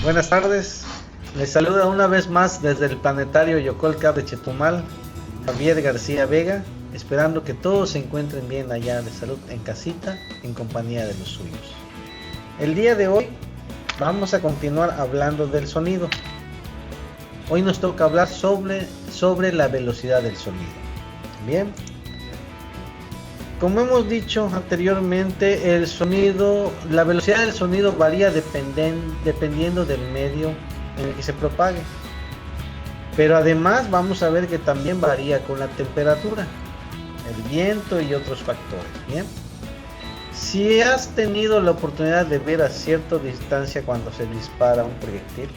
Buenas tardes, les saluda una vez más desde el planetario Yocolcab de Chetumal, Javier García Vega, esperando que todos se encuentren bien allá de salud en casita, en compañía de los suyos. El día de hoy vamos a continuar hablando del sonido. Hoy nos toca hablar sobre la velocidad del sonido. Bien. Como hemos dicho anteriormente, la velocidad del sonido varía dependiendo del medio en el que se propague. Pero además vamos a ver que también varía con la temperatura, el viento y otros factores. Bien. Si has tenido la oportunidad de ver a cierta distancia cuando se dispara un proyectil,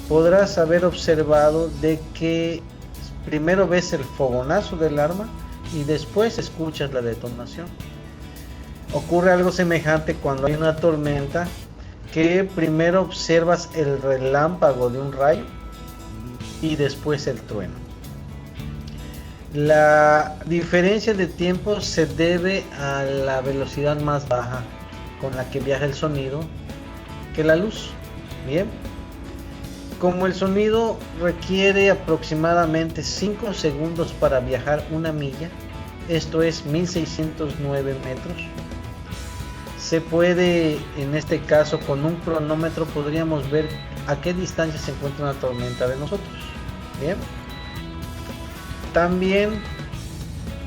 podrás haber observado de que primero ves el fogonazo del arma y después escuchas la detonación. Ocurre algo semejante cuando hay una tormenta, que primero observas el relámpago de un rayo y después el trueno. La diferencia de tiempo se debe a la velocidad más baja con la que viaja el sonido que la luz. Bien. Como el sonido requiere aproximadamente 5 segundos para viajar una milla, esto es 1609 metros, se puede, en este caso con un cronómetro, podríamos ver a qué distancia se encuentra una tormenta de nosotros. Bien. También,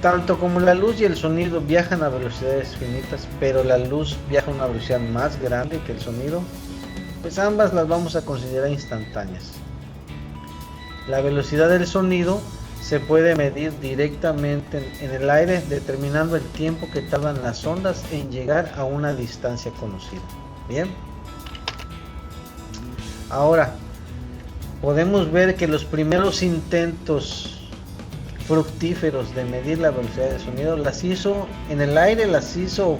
tanto como la luz y el sonido viajan a velocidades finitas, pero la luz viaja a una velocidad más grande que el sonido, pues ambas las vamos a considerar instantáneas. La velocidad del sonido se puede medir directamente en el aire, determinando el tiempo que tardan las ondas en llegar a una distancia conocida. Bien. Ahora, podemos ver que los primeros intentos fructíferos de medir la velocidad del sonido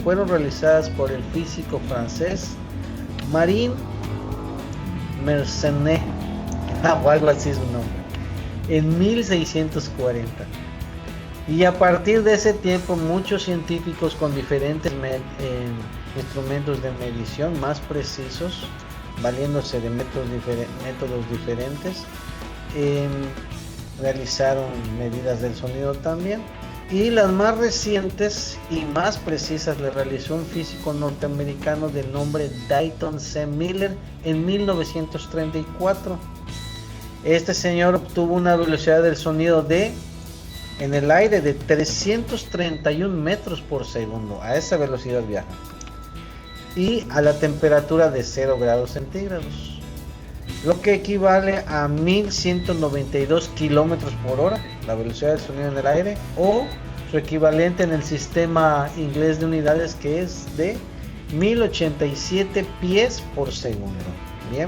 fueron realizadas por el físico francés Marin Mersenne, o algo así es su nombre, en 1640. Y a partir de ese tiempo muchos científicos con diferentes instrumentos de medición más precisos, valiéndose de métodos diferentes, realizaron medidas del sonido también. Y las más recientes y más precisas le realizó un físico norteamericano de nombre Dayton C. Miller en 1934. Este señor obtuvo una velocidad del sonido en el aire de 331 metros por segundo. A esa velocidad viaja. Y a la temperatura de 0 grados centígrados. Lo que equivale a 1192 kilómetros por hora, la velocidad del sonido en el aire, o su equivalente en el sistema inglés de unidades, que es de 1087 pies por segundo. Bien,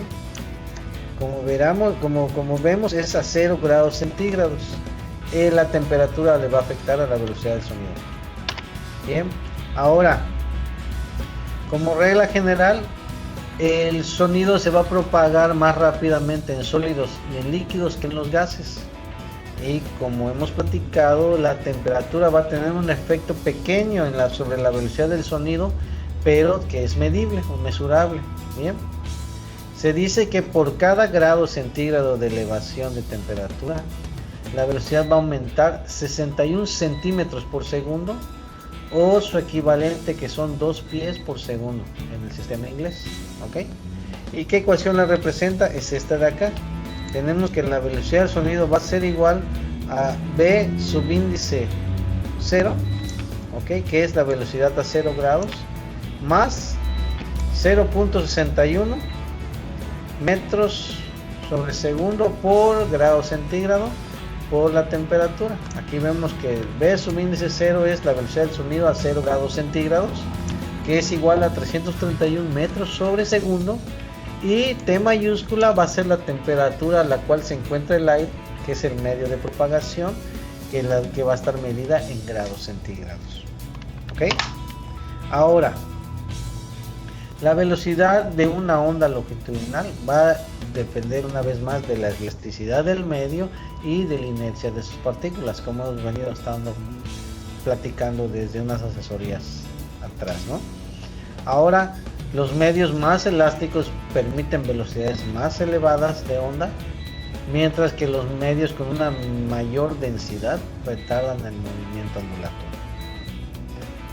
como vemos es a 0 grados centígrados. La temperatura le va a afectar a la velocidad del sonido. Bien, ahora, como regla general, el sonido se va a propagar más rápidamente en sólidos y en líquidos que en los gases. Y como hemos platicado, la temperatura va a tener un efecto pequeño sobre la velocidad del sonido, pero que es medible o mesurable. Bien. Se dice que por cada grado centígrado de elevación de temperatura, la velocidad va a aumentar 61 centímetros por segundo, o su equivalente, que son 2 pies por segundo en el sistema inglés. ¿Ok? ¿Y qué ecuación la representa? Es esta de acá. Tenemos que la velocidad del sonido va a ser igual a B subíndice 0, ¿ok? Que es la velocidad a 0 grados, más 0.61 metros sobre segundo por grado centígrado por la temperatura. Aquí vemos que B subíndice 0 es la velocidad del sonido a 0 grados centígrados, que es igual a 331 metros sobre segundo, y T mayúscula va a ser la temperatura a la cual se encuentra el aire, que es el medio de propagación, que va a estar medida en grados centígrados. ¿Ok? Ahora, la velocidad de una onda longitudinal va a depender una vez más de la elasticidad del medio y de la inercia de sus partículas, como hemos venido estando platicando desde unas asesorías atrás, ¿no? Ahora, Los medios más elásticos permiten velocidades más elevadas de onda, mientras que los medios con una mayor densidad retardan el movimiento ondulatorio.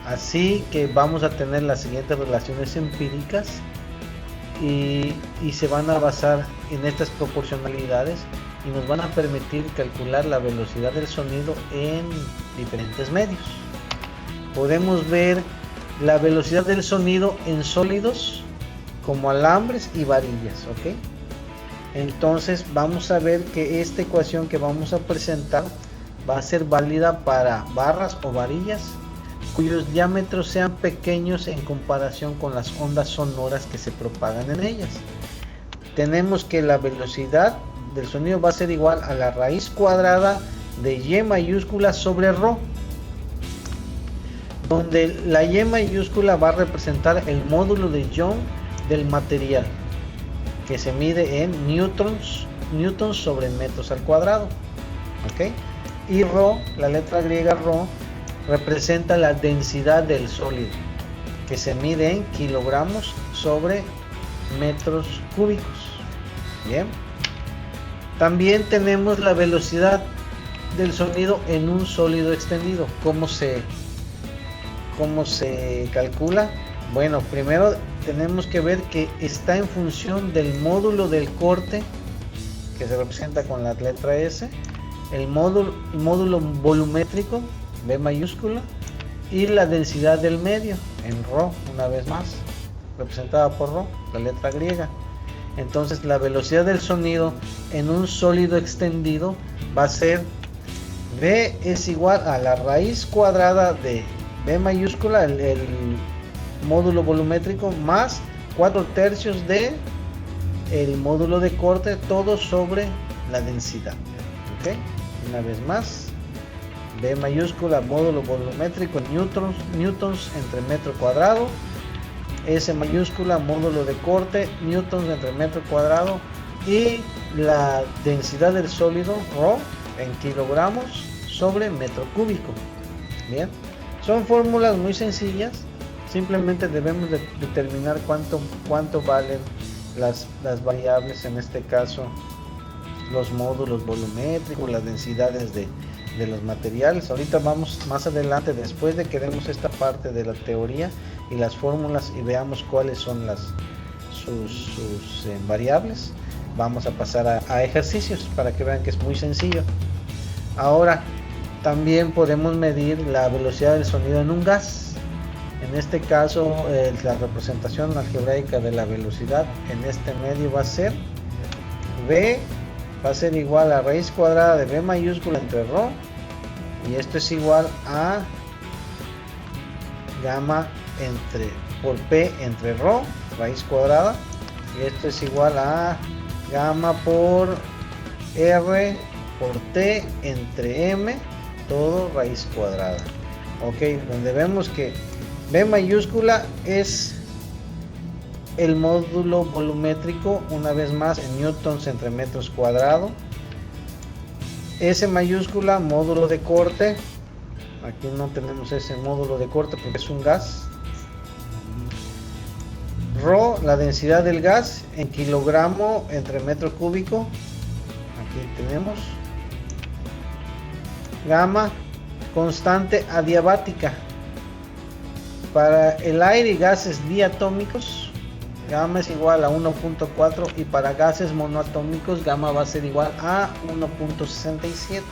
Así que vamos a tener las siguientes relaciones empíricas y se van a basar en estas proporcionalidades y nos van a permitir calcular la velocidad del sonido en diferentes medios. Podemos ver la velocidad del sonido en sólidos como alambres y varillas, ¿ok? Entonces vamos a ver que esta ecuación que vamos a presentar va a ser válida para barras o varillas cuyos diámetros sean pequeños en comparación con las ondas sonoras que se propagan en ellas. Tenemos que la velocidad del sonido va a ser igual a la raíz cuadrada de Y mayúscula sobre Rho, donde la Y mayúscula va a representar el módulo de Young del material, que se mide en newtons sobre metros al cuadrado, ¿ok? Y Rho, la letra griega Rho, representa la densidad del sólido, que se mide en kilogramos sobre metros cúbicos. Bien. También tenemos la velocidad del sonido en un sólido extendido. ¿Cómo se calcula? Bueno, primero tenemos que ver que está en función del módulo del corte, que se representa con la letra S, el módulo volumétrico, B mayúscula, y la densidad del medio, en Rho, una vez más, representada por Rho, la letra griega. Entonces la velocidad del sonido en un sólido extendido va a ser V es igual a la raíz cuadrada de B mayúscula, el módulo volumétrico, más 4/3 de el módulo de corte, todo sobre la densidad. ¿Ok? Una vez más, B mayúscula, módulo volumétrico, newtons entre metro cuadrado, S mayúscula, módulo de corte, newtons entre metro cuadrado, y la densidad del sólido, Rho, en kilogramos sobre metro cúbico. Bien, son fórmulas muy sencillas, simplemente debemos de determinar cuánto valen las variables, en este caso los módulos volumétricos, las densidades de los materiales. Ahorita vamos más adelante, después de que demos esta parte de la teoría y las fórmulas y veamos cuáles son sus variables, vamos a pasar a ejercicios para que vean que es muy sencillo. Ahora también podemos medir la velocidad del sonido en un gas. En este caso la representación algebraica de la velocidad en este medio va a ser V, va a ser igual a raíz cuadrada de B mayúscula entre Rho, y esto es igual a gamma por P entre Rho, raíz cuadrada, y esto es igual a gamma por R por T entre M, todo raíz cuadrada. Ok, donde vemos que B mayúscula es el módulo volumétrico, una vez más en newtons entre metros cuadrados. S mayúscula, módulo de corte, aquí no tenemos ese módulo de corte porque es un gas. Rho, la densidad del gas en kilogramo entre metro cúbico, aquí tenemos. Gamma, constante adiabática. Para el aire y gases diatómicos, gamma es igual a 1.4, y para gases monoatómicos gamma va a ser igual a 1.67.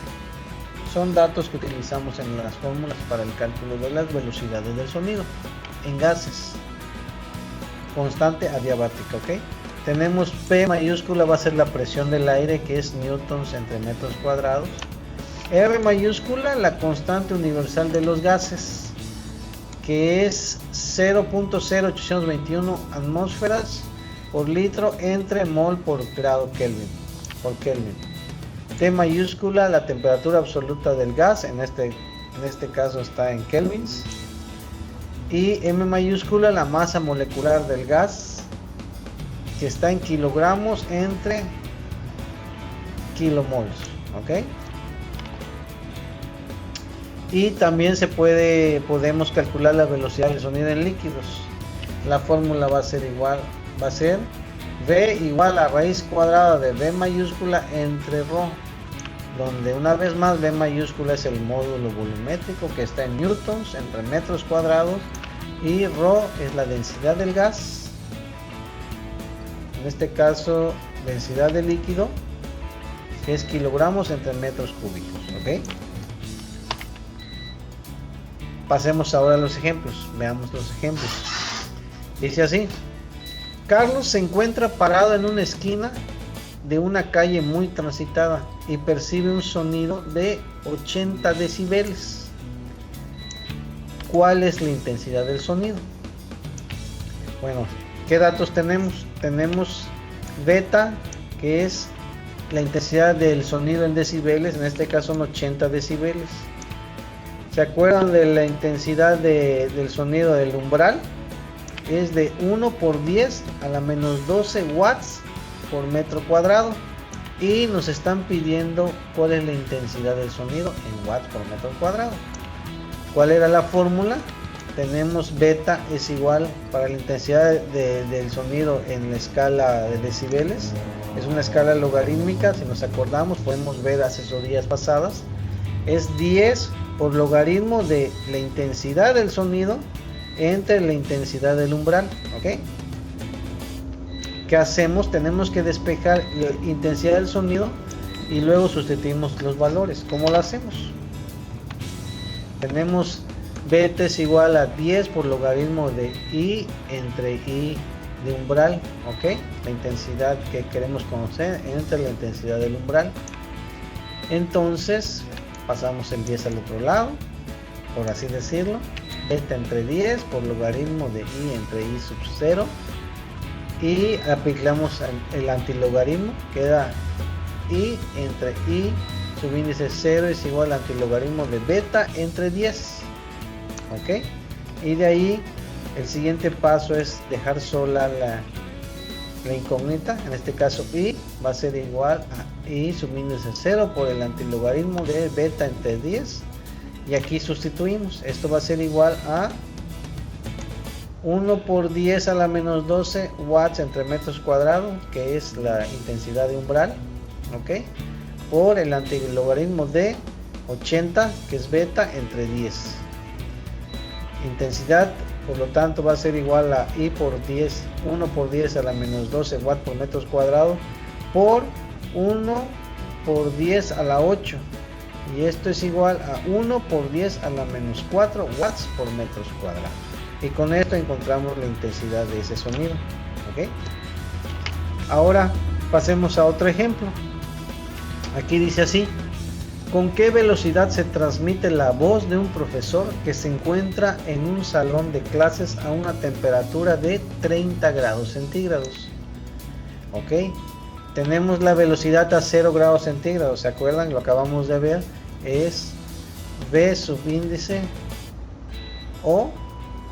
Son datos que utilizamos en las fórmulas para el cálculo de las velocidades del sonido en gases. Constante adiabática, ¿ok? Tenemos P mayúscula, va a ser la presión del aire, que es newtons entre metros cuadrados. R mayúscula, la constante universal de los gases, que es 0.0821 atmósferas por litro entre mol por grado Kelvin. T mayúscula, la temperatura absoluta del gas, en este caso está en kelvins. Y M mayúscula, la masa molecular del gas, que está en kilogramos entre kilomoles. ¿Ok? Y también podemos calcular la velocidad del sonido en líquidos, la fórmula va a ser igual, va a ser V igual a raíz cuadrada de V mayúscula entre ρ, donde una vez más V mayúscula es el módulo volumétrico que está en newtons entre metros cuadrados, y ρ es la densidad del gas, en este caso densidad del líquido, que es kilogramos entre metros cúbicos. ¿Ok? Pasemos ahora a los ejemplos, veamos los ejemplos. Dice así: Carlos se encuentra parado en una esquina de una calle muy transitada y percibe un sonido de 80 decibeles. ¿Cuál es la intensidad del sonido? Bueno, ¿qué datos tenemos? Tenemos beta, que es la intensidad del sonido en decibeles, en este caso son 80 decibeles. ¿Se acuerdan de la intensidad del sonido del umbral? Es de 1 por 10 a la menos 12 watts por metro cuadrado, y nos están pidiendo cuál es la intensidad del sonido en watts por metro cuadrado. ¿Cuál era la fórmula? Tenemos beta es igual para la intensidad del sonido en la escala de decibeles, es una escala logarítmica, si nos acordamos, podemos ver asesorías pasadas, es 10 por logaritmo de la intensidad del sonido entre la intensidad del umbral. ¿Ok? ¿Qué hacemos? Tenemos que despejar la intensidad del sonido y luego sustituimos los valores. ¿Cómo lo hacemos? Tenemos beta es igual a 10 por logaritmo de I entre I de umbral. ¿Ok? La intensidad que queremos conocer entre la intensidad del umbral. Entonces pasamos el 10 al otro lado, por así decirlo. Beta entre 10 por logaritmo de I entre I sub 0, y aplicamos el antilogaritmo, queda I entre I subíndice 0 es igual al antilogaritmo de beta entre 10. ¿Ok? Y de ahí el siguiente paso es dejar sola la incógnita, en este caso I va a ser igual a I subíndice 0 por el antilogaritmo de beta entre 10, y aquí sustituimos, esto va a ser igual a 1 por 10 a la menos 12 watts entre metros cuadrados, que es la intensidad de umbral, ¿ok? Por el antilogaritmo de 80, que es beta entre 10. Intensidad, por lo tanto, va a ser igual a I por 10, 1 por 10 a la menos 12 watts por metros cuadrados, por 1 por 10 a la 8. Y esto es igual a 1 por 10 a la menos 4 watts por metros cuadrados. Y con esto encontramos la intensidad de ese sonido. ¿Ok? Ahora pasemos a otro ejemplo. Aquí dice así: ¿con qué velocidad se transmite la voz de un profesor que se encuentra en un salón de clases a una temperatura de 30 grados centígrados? ¿Ok? Tenemos la velocidad a 0 grados centígrados, ¿se acuerdan? Lo acabamos de ver, es V subíndice O,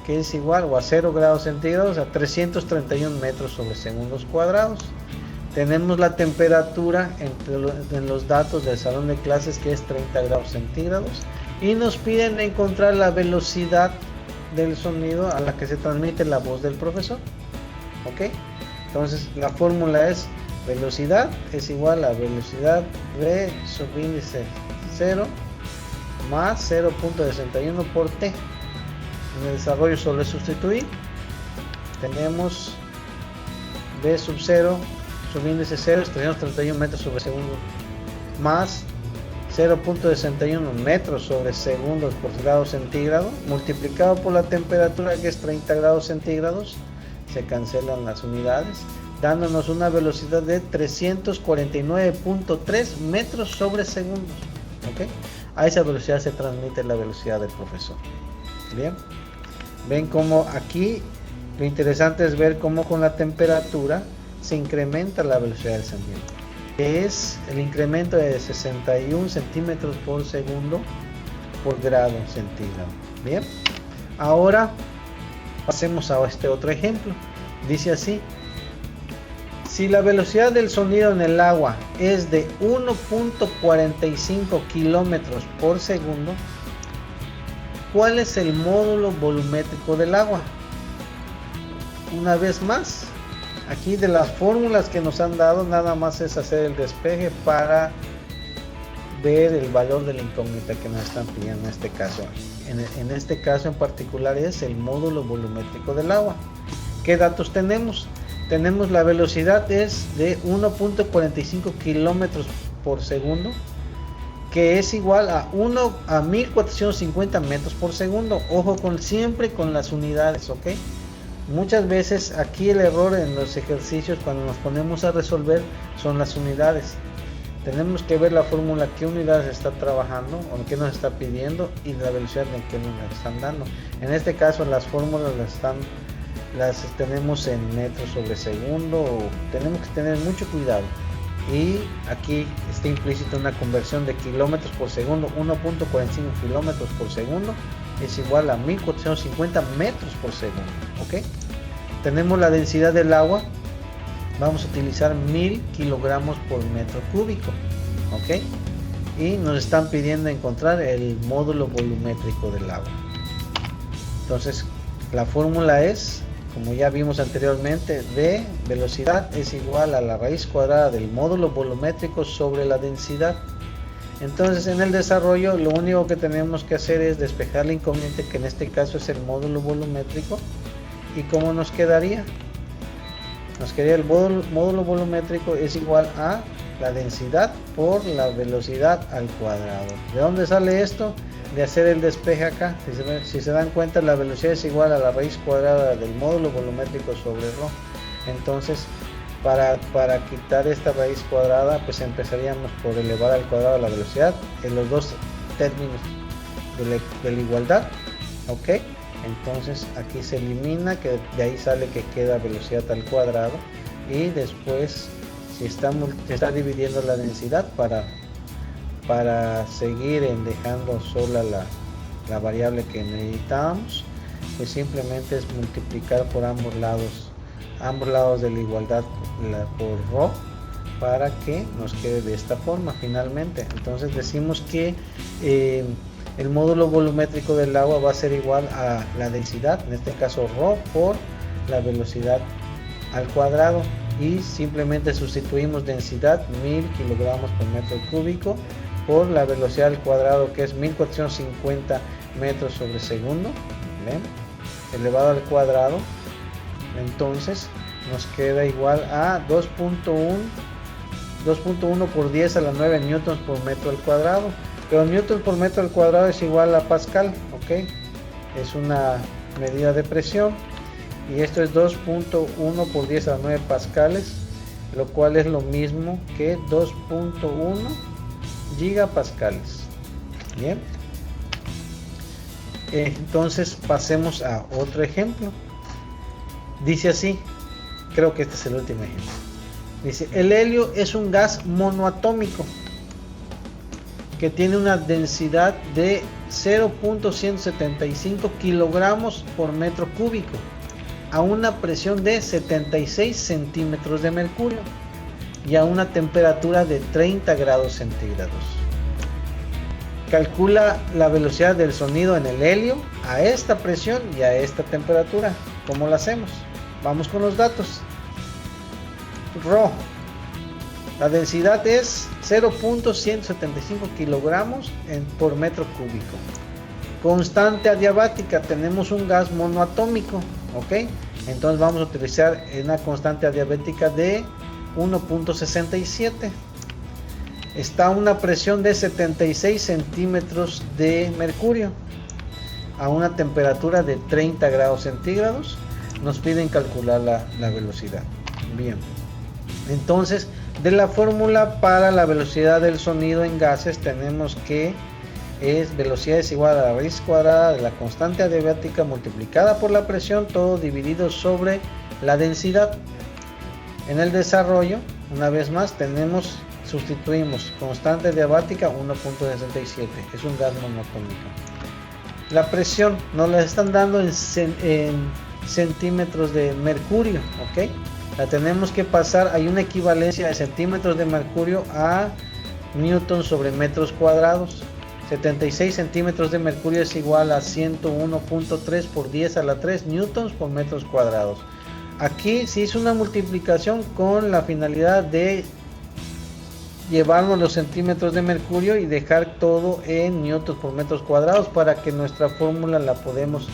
que es igual o a 0 grados centígrados a 331 metros sobre segundos cuadrados. Tenemos la temperatura en los datos del salón de clases, que es 30 grados centígrados, y nos piden encontrar la velocidad del sonido a la que se transmite la voz del profesor. ¿Ok? Entonces la fórmula es: velocidad es igual a velocidad V subíndice 0 más 0.61 por T. En el desarrollo solo es sustituir. Tenemos V sub 0 subíndice 0 es 331 metros sobre segundo, más 0.61 metros sobre segundos por grado centígrado, multiplicado por la temperatura, que es 30 grados centígrados. Se cancelan las unidades, dándonos una velocidad de 349.3 metros sobre segundos. ¿Ok? A esa velocidad se transmite la velocidad del profesor. Bien, ven cómo aquí lo interesante es ver cómo con la temperatura se incrementa la velocidad del sonido, que es el incremento de 61 centímetros por segundo por grado centígrado. Bien, ahora pasemos a este otro ejemplo. Dice así: si la velocidad del sonido en el agua es de 1.45 kilómetros por segundo, ¿cuál es el módulo volumétrico del agua? una vez más, aquí de las fórmulas que nos han dado, nada más es hacer el despeje para ver el valor de la incógnita que nos están pidiendo en este caso. En este caso en particular es el módulo volumétrico del agua. ¿Qué datos tenemos? Tenemos la velocidad es de 1.45 kilómetros por segundo, que es igual a 1450 metros por segundo. Ojo siempre con las unidades, ¿ok? Muchas veces aquí el error en los ejercicios cuando nos ponemos a resolver son las unidades. Tenemos que ver la fórmula, qué unidades está trabajando o qué nos está pidiendo y la velocidad en que nos están dando. En este caso las fórmulas las tenemos en metros sobre segundo. Tenemos que tener mucho cuidado. Y aquí está implícita una conversión de kilómetros por segundo. 1.45 kilómetros por segundo es igual a 1450 metros por segundo, ¿ok? Tenemos la densidad del agua. Vamos a utilizar 1000 kilogramos por metro cúbico, ¿ok? Y nos están pidiendo encontrar el módulo volumétrico del agua. Entonces la fórmula es, como ya vimos anteriormente, V velocidad es igual a la raíz cuadrada del módulo volumétrico sobre la densidad. Entonces en el desarrollo lo único que tenemos que hacer es despejar la incógnita, que en este caso es el módulo volumétrico. ¿Y cómo nos quedaría? Nos quedaría el módulo volumétrico es igual a la densidad por la velocidad al cuadrado. ¿De dónde sale esto? De hacer el despeje acá. Si se dan cuenta, la velocidad es igual a la raíz cuadrada del módulo volumétrico sobre ρ. Entonces para quitar esta raíz cuadrada, pues empezaríamos por elevar al cuadrado la velocidad en los dos términos de la igualdad, ¿ok? Entonces aquí se elimina, que de ahí sale que queda velocidad al cuadrado, y después si está dividiendo la densidad para seguir dejando sola la variable que necesitábamos, pues simplemente es multiplicar por ambos lados de la igualdad por ρ, para que nos quede de esta forma finalmente. Entonces decimos que el módulo volumétrico del agua va a ser igual a la densidad, en este caso ρ, por la velocidad al cuadrado, y simplemente sustituimos densidad 1000 kilogramos por metro cúbico por la velocidad al cuadrado, que es 1450 metros sobre segundo, ¿ven? Elevado al cuadrado. Entonces nos queda igual a 2.1 por 10 a la 9 newtons por metro al cuadrado. Pero newton por metro al cuadrado es igual a pascal, ¿ok? Es una medida de presión, y esto es 2.1 por 10 a la 9 pascales, lo cual es lo mismo que 2.1 gigapascales. Bien, entonces pasemos a otro ejemplo. Dice así, creo que este es el último ejemplo. Dice, el helio es un gas monoatómico que tiene una densidad de 0.175 kilogramos por metro cúbico a una presión de 76 centímetros de mercurio y a una temperatura de 30 grados centígrados. Calcula la velocidad del sonido en el helio a esta presión y a esta temperatura. ¿Cómo lo hacemos? Vamos con los datos. ρ, la densidad es 0.175 kilogramos por metro cúbico. Constante adiabática, tenemos un gas monoatómico, ¿ok? Entonces vamos a utilizar una constante adiabática de 1.67. Está a una presión de 76 centímetros de mercurio a una temperatura de 30 grados centígrados. Nos piden calcular la velocidad. Bien, entonces de la fórmula para la velocidad del sonido en gases tenemos que velocidad es igual a la raíz cuadrada de la constante adiabática multiplicada por la presión, todo dividido sobre la densidad. En el desarrollo, una vez más, sustituimos constante adiabática 1.67, es un gas monoatómico. La presión nos la están dando en centímetros de mercurio, ¿ok? La tenemos que pasar, hay una equivalencia de centímetros de mercurio a newton sobre metros cuadrados. 76 centímetros de mercurio es igual a 101.3 por 10 a la 3 newtons por metros cuadrados. Aquí se hizo una multiplicación con la finalidad de llevarnos los centímetros de mercurio y dejar todo en newtons por metros cuadrados para que nuestra fórmula la podemos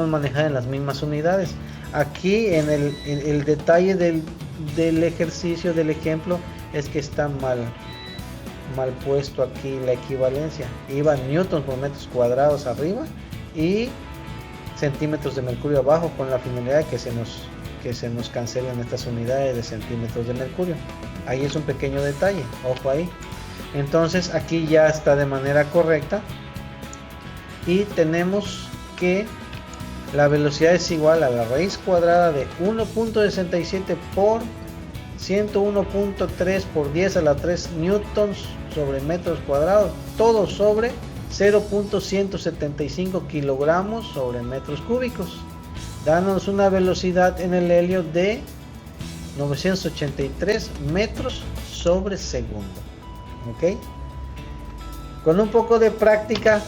manejar en las mismas unidades. Aquí en el detalle del ejercicio, del ejemplo, es que está mal puesto aquí la equivalencia. Iba newtons por metros cuadrados arriba y centímetros de mercurio abajo, con la finalidad de que se nos cancelen estas unidades de centímetros de mercurio. Ahí es un pequeño detalle, ojo ahí. Entonces aquí ya está de manera correcta y tenemos que la velocidad es igual a la raíz cuadrada de 1.67 por 101.3 por 10 a la 3 newtons sobre metros cuadrados, todo sobre 0.175 kilogramos sobre metros cúbicos, dándonos una velocidad en el helio de 983 metros sobre segundo. ¿Ok? Con un poco de práctica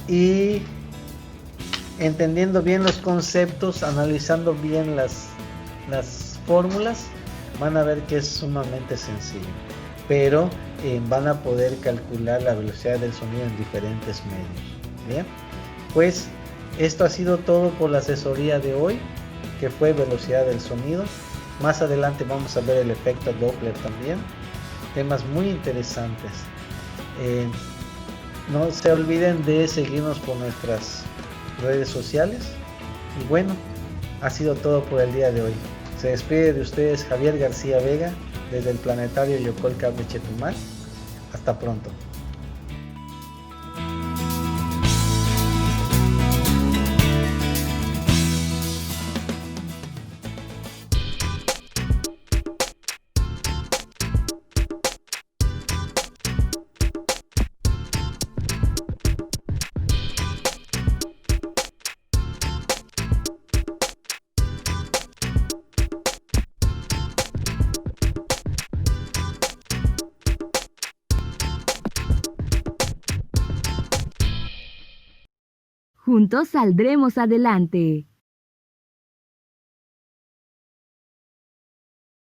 y entendiendo bien los conceptos, analizando bien las fórmulas, van a ver que es sumamente sencillo, pero van a poder calcular la velocidad del sonido en diferentes medios. Bien, pues esto ha sido todo por la asesoría de hoy, que fue velocidad del sonido. Más adelante vamos a ver el efecto Doppler también, temas muy interesantes. No se olviden de seguirnos por nuestras redes sociales. Y bueno, ha sido todo por el día de hoy. Se despide de ustedes Javier García Vega desde el planetario Yocol Cable Chetumal. Hasta pronto. Juntos saldremos adelante.